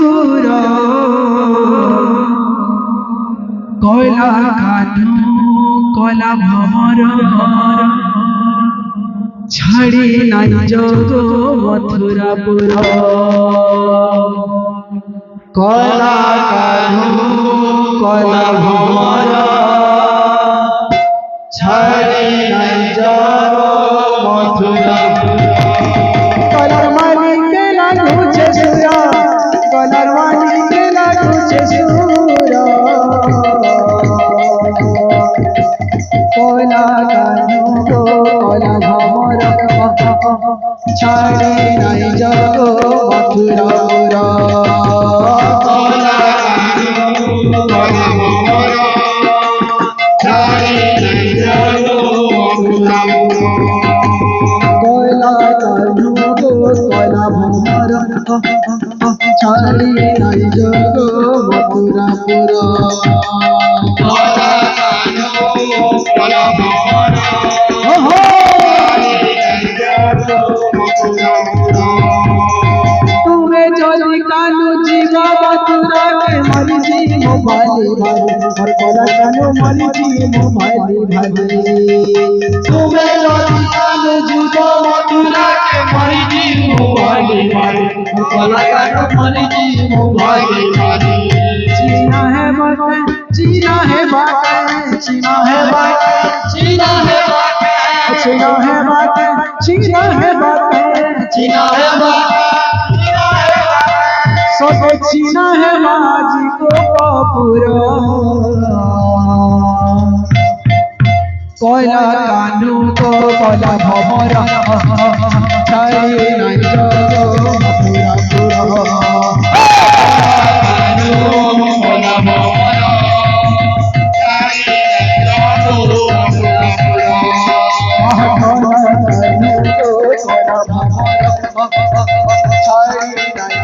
সুর কয়লা কানু কলা ভমর ছাড়ি নাই জগ মথুরাপুর কলা কানু কলা ভমর ছাড়ি নাই জগ মথুরাপুর কলার মালিকে লাগুছে সুর কলার মালিকে লাগুছে সুর কলা কানু কলা ভমর ছাড়ি নাই জগ মথুরাপুর কলা কানু কলা ভমর ছাড়ি নাই জগ মথুরাপুর কলা কানু কলা ভমর ছাড়ি নাই জগ মথুরাপুর তুমি যদি কানু জীব মথুরা के मर्जी मोबाइल भाई हर कोला कानू मर्जी मोबाइल भाई तुम्हें যদি কানু জীব মথুরা के मर्जी मोबाइल भाई हर कोला कानू मर्जी मोबाइल भाई जीना है बातें जीना है बातें जीना है बातें जीना है बातें जीना है बातें जीना है बातें जीना है बातें सोचे जीना है माजी को पूरा कोयला कानू को कोला भमर छाड़ी नहीं जग मथुरापुर कानू कोला भमर छाड़ी नहीं